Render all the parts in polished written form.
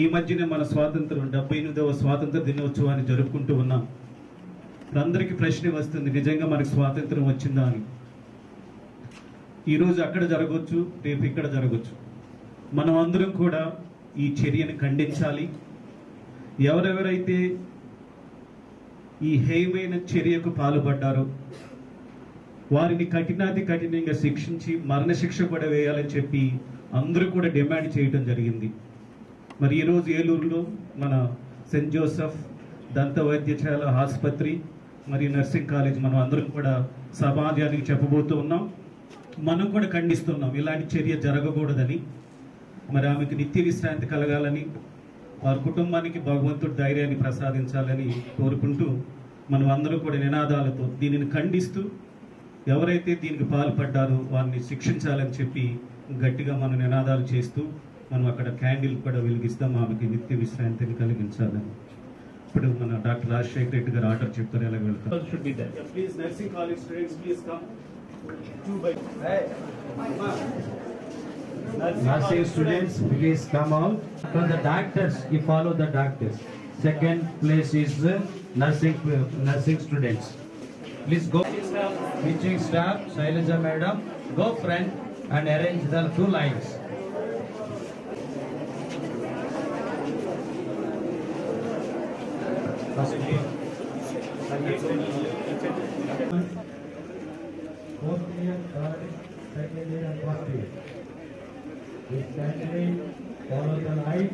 ఈ మధ్యనే మన స్వాతంత్రం 78వ స్వాతంత్ర దినోత్సవాన్ని జరుపుకుంటూ ఉన్నాం. అందరికీ ప్రశ్న వస్తుంది, నిజంగా మనకి స్వాతంత్రం వచ్చిందా అని. ఈరోజు అక్కడ జరగవచ్చు, రేపు ఇక్కడ జరగవచ్చు. మనం అందరం కూడా ఈ చర్యను ఖండించాలి. ఎవరెవరైతే ఈ హేయమైన చర్యకు పాల్పడ్డారో వారిని కఠినాతి కఠినంగా శిక్షించి మరణశిక్ష కూడా వేయాలని చెప్పి అందరూ కూడా డిమాండ్ చేయడం జరిగింది. మరి ఈరోజు ఏలూరులో మన సెయింట్ జోసెఫ్ దంత వైద్యశాల ఆసుపత్రి మరియు నర్సింగ్ కాలేజ్ మనం అందరం కూడా సమాజానికి చెప్పబోతూ ఉన్నాం. మనం కూడా ఖండిస్తున్నాం, ఇలాంటి చర్య జరగకూడదని. మరి ఆమెకు నిత్య విశ్రాంతి కలగాలని, వారి కుటుంబానికి భగవంతుడు ధైర్యాన్ని ప్రసాదించాలని కోరుకుంటూ మనం అందరం కూడా నినాదాలతో దీనిని ఖండిస్తూ ఎవరైతే దీనికి పాల్పడ్డారో వారిని శిక్షించాలని చెప్పి గట్టిగా మన నినాదాలు చేస్తూ మనం అక్కడ క్యాండిల్ కూడా వెలిగిస్తాం, ఆమెకి నిత్య విశ్రాంతిని కలిగించాలని. ఇప్పుడు మన డాక్టర్ రాజశేఖర్ రెడ్డి గారు ఆర్డర్ చెప్తారు ఎలా వెళ్తారు. Please nursing college students please come. Nursing students, please come out. From the doctors, you follow the doctors. Second place is the nursing students. Please go. Teaching staff, Shailaja madam, go front and arrange the two lines. Fourth year, third, second year and first year. This candidate follow the line.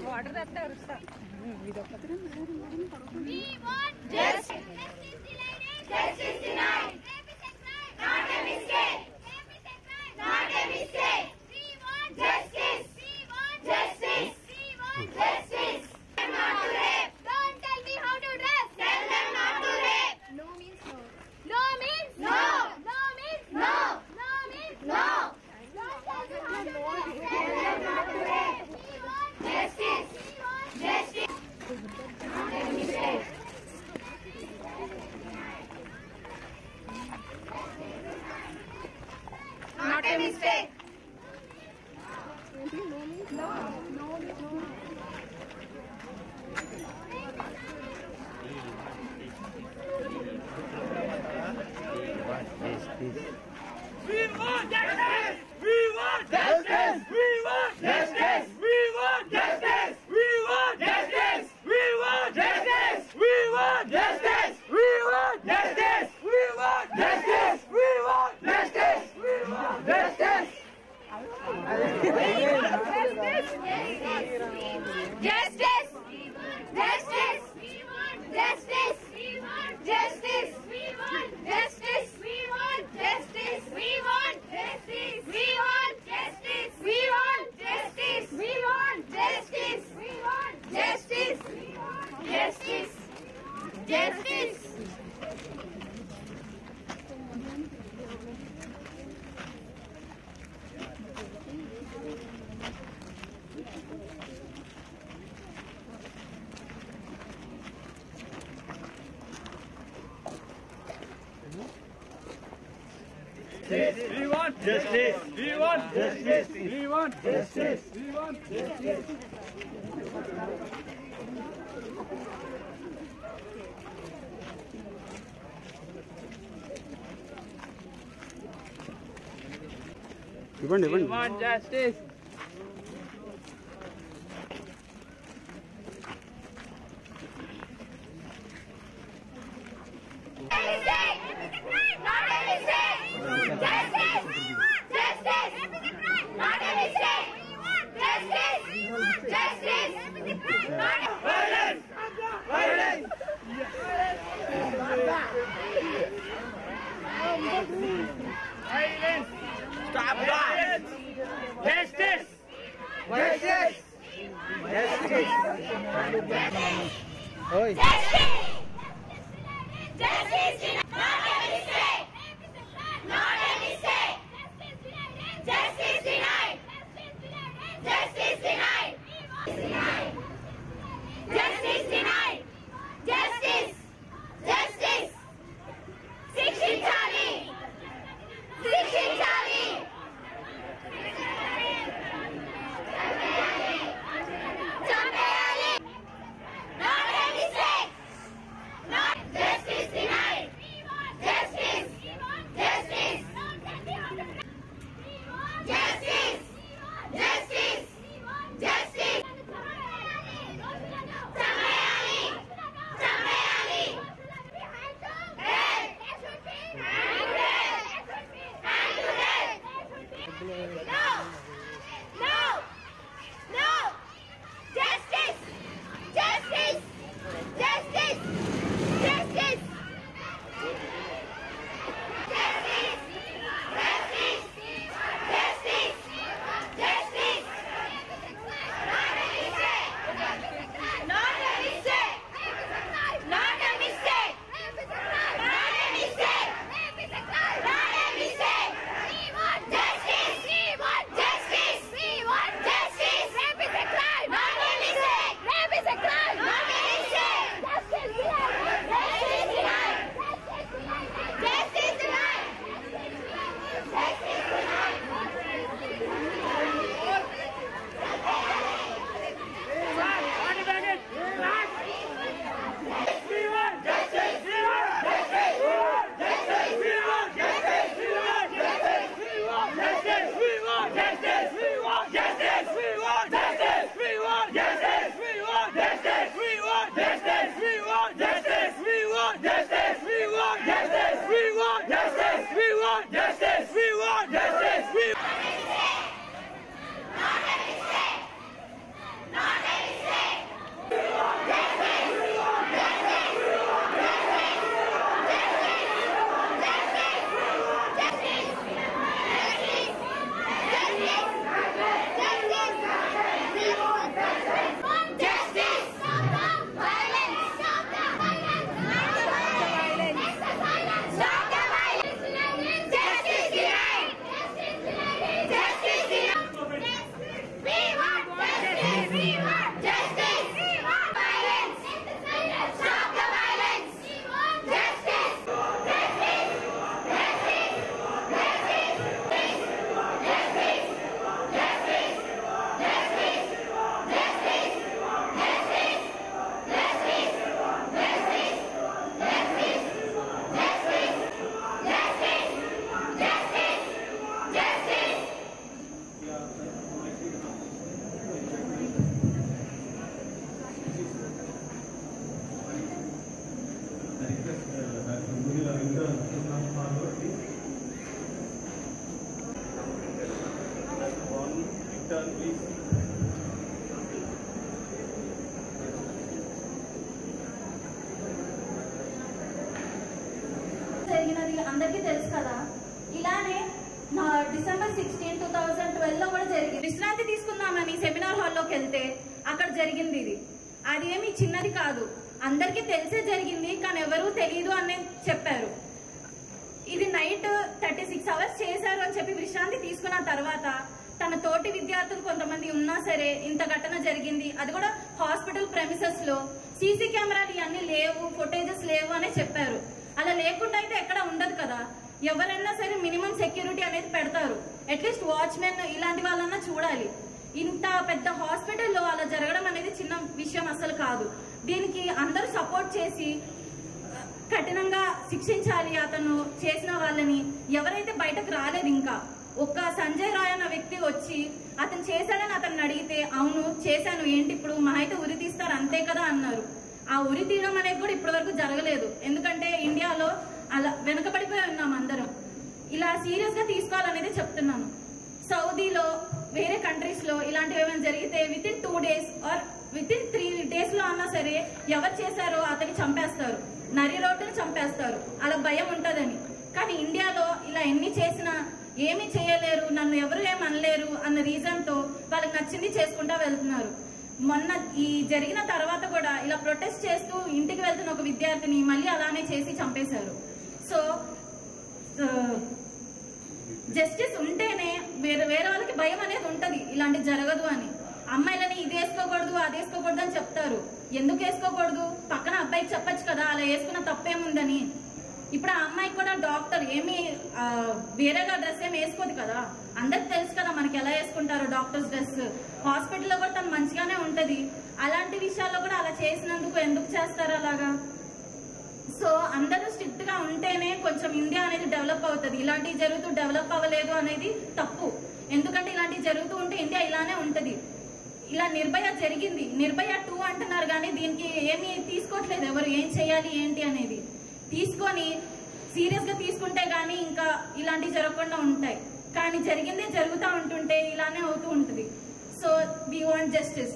Water తెస్తే అరుస్తా. Not a mistake. We want justice! We want justice! We want justice! We want justice! We want justice! We want justice! We want justice! We want justice! We want justice! We want justice! We want justice! Justice! Justice! We want justice! We want justice! We want justice! We want justice! We want justice! We want justice! We want justice! We want justice! We want justice! We want justice! Justice! justice. We want justice. We want justice. We want justice. We want justice. We want justice. Stop violence! Justice! Justice! Justice! Oi! Justice! Not a mistake! Not a mistake! Justice denied! Justice denied! Justice denied! Justice! Justice! శిక్షించాలి! శిక్షించాలి! చంపేయాలి! Not a mistake! Not justice denied! Justice! Justice! Justice! Justice! Justice! చంపేయాలి! చంపేయాలి! No! No! No! Justice! Justice! Justice! Justice! Not a mistake! Not a mistake! Not a mistake! Not a mistake! We want justice! We want justice! We want justice! Rape is a crime! Not a mistake! Rape is a crime! Not a mistake! Justice denied! Justice denied! Justice denied! Justice denied! జరిగినది అందరికీ తెలుసు కదా. ఇలానే December 16, 2012 లో కూడా జరిగింది. విశ్రాంతి తీసుకుందామని సెమినార్ హాల్లోకి వెళ్తే అక్కడ జరిగింది ఇది. అది ఏమి చిన్నది కాదు, అందరికీ తెలిసే జరిగింది, కానీ ఎవరూ తెలియదు అని చెప్పారు. ఇది నైట్ 36 hours చేశారు అని చెప్పి విశ్రాంతి తీసుకున్న తర్వాత తన తోటి విద్యార్థులు కొంతమంది ఉన్నా సరే ఇంత ఘటన జరిగింది, అది కూడా హాస్పిటల్ ప్రెమిసెస్ లో, సీసీ కెమెరాలు ఇవన్నీ లేవు, ఫుటేజెస్ లేవు అని చెప్పారు. అలా లేకుండా అయితే ఎక్కడ ఉండదు కదా. ఎవరైనా సరే మినిమం సెక్యూరిటీ అనేది పెడతారు. అట్లీస్ట్ వాచ్మెన్ ఇలాంటి వాళ్ళన్నా చూడాలి. ఇంత పెద్ద హాస్పిటల్లో అలా జరగడం అనేది చిన్న విషయం అసలు కాదు. దీనికి అందరూ సపోర్ట్ చేసి కఠినంగా శిక్షించాలి అతను చేసిన వాళ్ళని. ఎవరైతే బయటకు రాలేదు ఇంకా, ఒక్క సంజయ్ రాయ్ అన్న వ్యక్తి వచ్చి అతను చేశాడని అతన్ని అడిగితే అవును చేశాను, ఏంటి ఇప్పుడు మా అయితే ఉరి తీస్తారు అంతే కదా అన్నారు. ఆ ఉరి తీయడం అనేది కూడా ఇప్పటి వరకు జరగలేదు. ఎందుకంటే ఇండియాలో అలా వెనకబడిపోయి ఉన్నాం అందరం. ఇలా సీరియస్ గా తీసుకోవాలనేది చెప్తున్నాను. సౌదీలో వేరే కంట్రీస్ లో ఇలాంటివి ఏమైనా జరిగితే within 2 days or within 3 days లో అన్నా సరే ఎవరు చేశారో అతన్ని చంపేస్తారు, నరి రోడ్డుని చంపేస్తారు. అలా భయం ఉంటదని. కానీ ఇండియాలో ఇలా ఎన్ని చేసినా ఏమీ చేయలేరు, నన్ను ఎవరు ఏమనలేరు అన్న రీజన్ తో వాళ్ళకి నచ్చింది చేసుకుంటా వెళ్తున్నారు. మొన్న ఈ జరిగిన తర్వాత కూడా ఇలా ప్రొటెస్ట్ చేస్తూ ఇంటికి వెళ్తున్న ఒక విద్యార్థిని మళ్ళీ అలానే చేసి చంపేశారు. సో జస్టిస్ ఉంటేనే వేరే వాళ్ళకి భయం అనేది ఉంటది ఇలాంటి జరగదు అని. అమ్మాయిలని ఇది వేసుకోకూడదు అది వేసుకోకూడదు అని చెప్తారు. ఎందుకు వేసుకోకూడదు? పక్కన అబ్బాయికి చెప్పచ్చు కదా అలా వేసుకున్న తప్పేముందని. ఇప్పుడు ఆ అమ్మాయి కూడా డాక్టర్, ఏమి వేరేగా డ్రెస్ ఏమి వేసుకోదు కదా, అందరికి తెలుసు కదా మనకి ఎలా వేసుకుంటారో డాక్టర్స్ డ్రెస్. హాస్పిటల్లో కూడా తను మంచిగానే ఉంటది. అలాంటి విషయాల్లో కూడా అలా చేసినందుకు ఎందుకు చేస్తారు అలాగా? సో అందరూ స్ట్రిక్ట్ గా ఉంటేనే కొంచెం ఇండియా అనేది డెవలప్ అవుతుంది. ఇలాంటివి జరుగుతూ డెవలప్ అవ్వలేదు అనేది తప్పు. ఎందుకంటే ఇలాంటివి జరుగుతూ ఉంటే ఇండియా ఇలానే ఉంటది. ఇలా నిర్భయ జరిగింది, నిర్భయ 2 అంటున్నారు కానీ దీనికి ఏమీ తీసుకోవట్లేదు ఎవరు, ఏం చేయాలి ఏంటి అనేది. తీసుకొని సీరియస్ గా తీసుకుంటే గానీ ఇంకా ఇలాంటివి జరగకుండా ఉంటాయి. కానీ జరిగిందే జరుగుతూ ఉంటుంటే ఇలానే అవుతూ ఉంటుంది. So we want justice.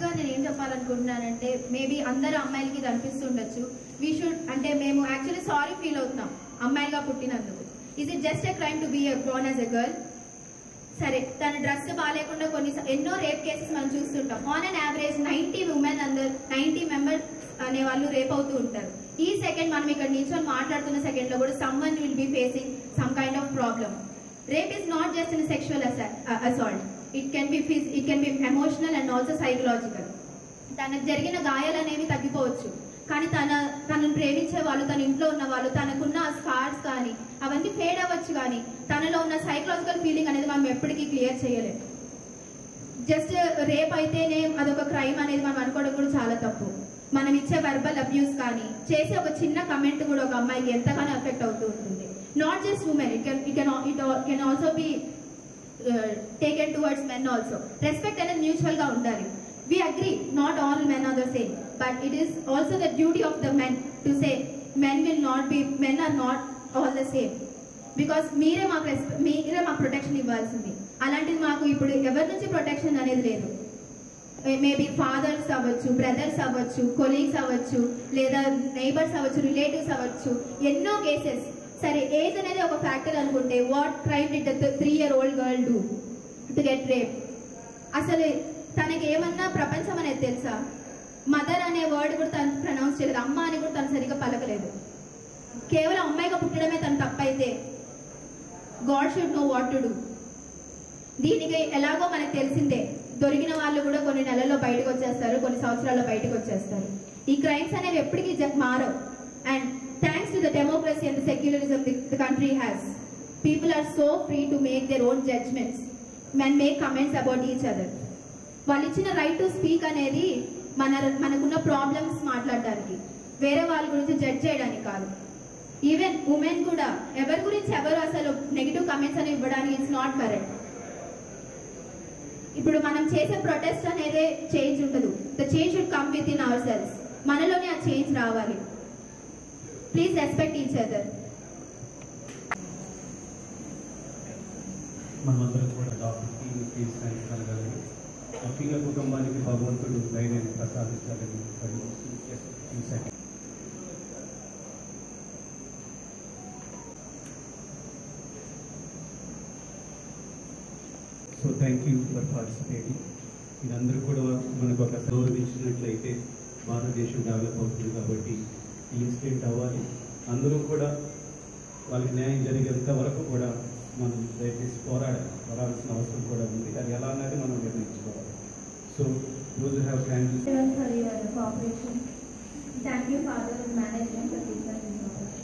నేను ఏం చెప్పాలనుకుంటున్నానంటే, మేబీ అందరు అమ్మాయిలకి కనిపిస్తుండొచ్చు, వీ షుడ్ అంటే మేము యాక్చువల్లీ సారీ ఫీల్ అవుతున్నాం అమ్మాయిగా పుట్టినందుకు. Is it just a crime to be born as a girl? సరే, తన డ్రెస్ బాగాలేకుండా ఎన్నో రేప్ కేసెస్ మనం చూస్తుంటాం. ఆన్ అన్ యావరేజ్ 90 women అందరు 90 members అనే వాళ్ళు రేప్ అవుతూ ఉంటారు. ఈ సెకండ్ మనం ఇక్కడ నిల్చొని మాట్లాడుతున్న సెకండ్ లో కూడా someone will be facing some kind of problem. Rape is not just in sexual assault. It can be emotional and also psychological. తనకు జరిగిన గాయాలు అనేవి తగ్గిపోవచ్చు, కానీ తనను ప్రేమించే వాళ్ళు, తన ఇంట్లో ఉన్న వాళ్ళు, తనకున్న స్కార్స్ కానీ అవన్నీ ఫేడ్ అవ్వచ్చు, కానీ తనలో ఉన్న సైకలాజికల్ ఫీలింగ్ అనేది మనం ఎప్పటికీ క్లియర్ చేయలేము. జస్ట్ రేప్ అయితేనే అదొక క్రైమ్ అనేది మనం అనుకోవడం కూడా చాలా తప్పు. మనం ఇచ్చే వర్బల్ అబ్యూస్ కానీ చేసే ఒక చిన్న కమెంట్ కూడా ఒక అమ్మాయికి ఎంతగానో ఎఫెక్ట్ అవుతూ ఉంటుంది. Not just women, it can also be taken towards men also. Respect అనేది mutual గా ఉండాలి. We agree not all men are the same, but it is also the duty of the men to say men are not all the same, because మీరే మాకు protection ఇవ్వాల్సింది. అలాంటిది మాకు ఇప్పుడు ఎవరి నుంచి ప్రొటెక్షన్ అనేది లేదు. మేబీ ఫాదర్స్ అవ్వచ్చు, బ్రదర్స్ అవ్వచ్చు, కొలీగ్స్ అవ్వచ్చు, లేదా నైబర్స్ అవ్వచ్చు, రిలేటివ్స్ అవ్వచ్చు, ఎన్నో కేసెస్. సరే, ఏజ్ అనేది ఒక ఫ్యాక్టర్ అనుకుంటే, what crime did the 3-year-old girl do to get rape? అసలు తనకి ఏమన్నా ప్రపంచం అనేది తెలుసా? మదర్ అనే వర్డ్ కూడా తను ప్రొనౌన్స్ చేయలేదు, అమ్మ అని కూడా తను సరిగ్గా పలకలేదు. కేవలం అమ్మాయిగా పుట్టడమే తను తప్పైతే God should know what to do. దీనికి ఎలాగో మనకు తెలిసిందే, దొరికిన వాళ్ళు కూడా కొన్ని నెలల్లో బయటకు వచ్చేస్తారు, కొన్ని సంవత్సరాల్లో బయటకు వచ్చేస్తారు. ఈ క్రైమ్స్ అనేవి ఎప్పటికీ మారవు. And thanks to the democracy and the secularism the country has, people are so free to make their own judgments and make comments about each other. వాళ్ళు ఇచ్చిన రైట్ టు స్పీక్ అనేది మనకున్న ప్రాబ్లమ్స్ మాట్లాడడానికి, వేరే వాళ్ళ గురించి జడ్జ్ చేయడానికి కాదు. ఈవెన్ ఉమెన్ కూడా ఎవరి గురించి ఎవరు అసలు నెగిటివ్ కమెంట్స్ అని ఇవ్వడానికి ఇట్స్ నాట్ కరెక్ట్. ఇప్పుడు మనం చేసే ప్రొటెస్ట్ అనేది చేంజ్ ఉండదు. The change should come with in our cells. మనలోనే ఆ చేంజ్ రావాలి. Please respect each other. మనమందరం కూడా డాక్టర్కి ఫీజు కలగాలి. ముఖ్యంగా కుటుంబానికి భగవంతుడు ధైర్యాన్ని ప్రసాదించాలని so thank you for participating. ఇదందరూ కూడా మనకు ఒక గౌరవించినట్లయితే భారతదేశం డెవలప్ అవుతుంది. కాబట్టి ఈ ఇన్సిడెంట్ అవ్వాలి, అందరూ కూడా వాళ్ళకి న్యాయం జరిగేంత వరకు కూడా మనం దయచేసి పోరాడాల్సిన అవసరం కూడా ఉంది. అది ఎలా అన్నది మనం నిర్ణయించుకోవాలి. So those who have planned for your cooperation. Thank you, Father and management, for this opportunity.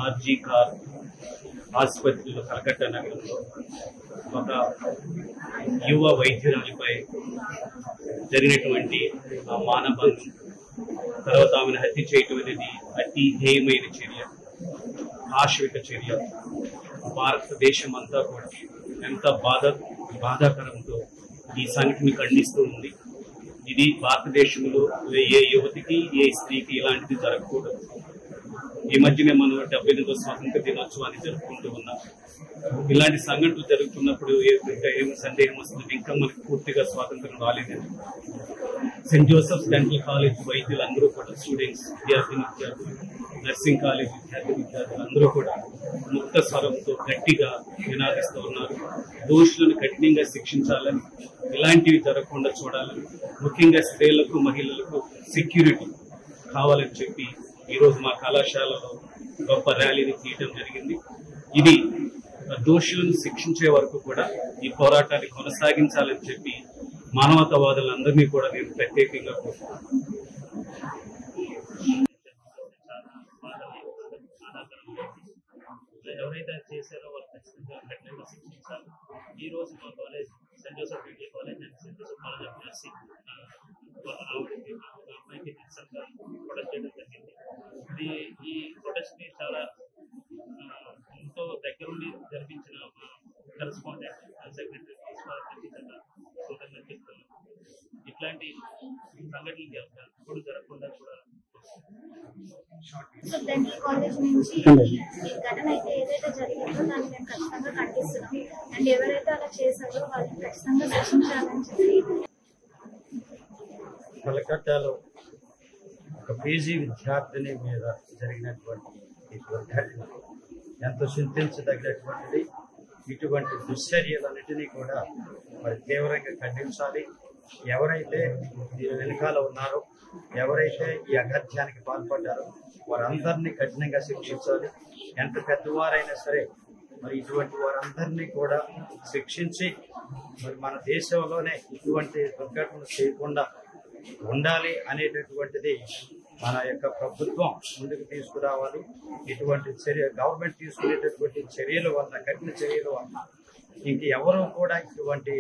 RG Kar ఆసుపత్రిలో కలకత్తా నగరంలో ఒక యువ వైద్యురాలిపై జరిగినటువంటి మానభంగం, తర్వాత ఆమెను హత్య చేయటం అనేది అతి హేయమైన చర్య, ఆశ్విక చర్య. భారతదేశం అంతా కూడా ఎంత బాధాకరంతో ఈ సంఘటన ఖండిస్తూ ఉంది. ఇది భారతదేశంలో ఏ యువతికి ఏ స్త్రీకి ఇలాంటిది జరగకూడదు. ఈ మధ్యనే మనం 78వ స్వాతంత్ర దినోత్సవాన్ని జరుపుకుంటూ ఉన్నాం. ఇలాంటి సంఘటనలు జరుగుతున్నప్పుడు ఏం సందేహం వస్తుంది, ఇంకా మనకు పూర్తిగా స్వాతంత్రం రాలేదని. సెయింట్ జోసెఫ్స్ డెంటల్ కాలేజ్ వైద్యులందరూ కూడా, స్టూడెంట్స్, విద్యార్థులు, నర్సింగ్ కాలేజ్ విద్యార్థులు అందరూ కూడా ముక్త స్వరంతో గట్టిగా నినాదిస్తూ ఉన్నారు. దోషులను కఠినంగా శిక్షించాలని, ఇలాంటివి జరగకుండా చూడాలని, ముఖ్యంగా స్త్రీలకు మహిళలకు సెక్యూరిటీ కావాలని చెప్పి ఈరోజు మా కళాశాలలో గొప్ప ర్యాలీని తీయడం జరిగింది. ఇది దోషులను శిక్షించే వరకు కూడా ఈ పోరాటాన్ని కొనసాగించాలని చెప్పి మానవతావాదులందరినీ కూడా నేను ప్రత్యేకంగా కోరుతున్నాను. ఎవరైతే చేశారో వాళ్ళు ఖచ్చితంగా కఠినంగా శిక్షించాలి. ఈ రోజు మా college Saint Joseph degree college and Saint Joseph college of nursing అమ్మాయికి నిరసనగా ప్రొటెస్ట్ చేయడం జరిగింది. ఈ ప్రొటెస్ట్ ని చాలా ఎంతో దగ్గరుండి జరిపించిన కరెస్పాండెంట్ సెక్రటరీ సోదరులు చెప్తున్నాం. ఇట్లాంటి సంఘటనలు ఎప్పుడు జరగకుండా కూడా డెంటల్ కాలేజ్ నుంచి ఈ ఘటన అయితే ఏదైతే జరిగిందో దాన్ని మేము ఖచ్చితంగా ఖండిస్తున్నాం. అండ్ ఎవరైతే అలా చేశారో వాళ్ళని ఖచ్చితంగా శిక్షించాలని చెప్పి. కలకత్తాలో ఒక పీజీ విద్యార్థిని మీద జరిగినటువంటి ఈ దుర్ఘటన ఎంతో చింతించదగినటువంటిది. ఇటువంటి దుశ్చర్యలన్నిటినీ కూడా మరి తీవ్రంగా ఖండించాలి. ఎవరైతే దీని వెనుకాల ఉన్నారో, ఎవరైతే ఈ అగత్యానికి పాల్పడ్డారో వారందరినీ కఠినంగా శిక్షించాలి. ఎంత పెద్దవారైనా సరే మరి ఇటువంటి వారందరినీ కూడా శిక్షించి మరి మన దేశంలోనే ఇటువంటి దుర్ఘటనలు చేయకుండా ఉండాలి అనేటటువంటిది మన యొక్క ప్రభుత్వం ముందుకు తీసుకురావాలి. ఇటువంటి గవర్నమెంట్ తీసుకునేటటువంటి చర్యల వల్ల, కఠిన చర్యల వల్ల ఇంక ఎవరు కూడా ఇటువంటి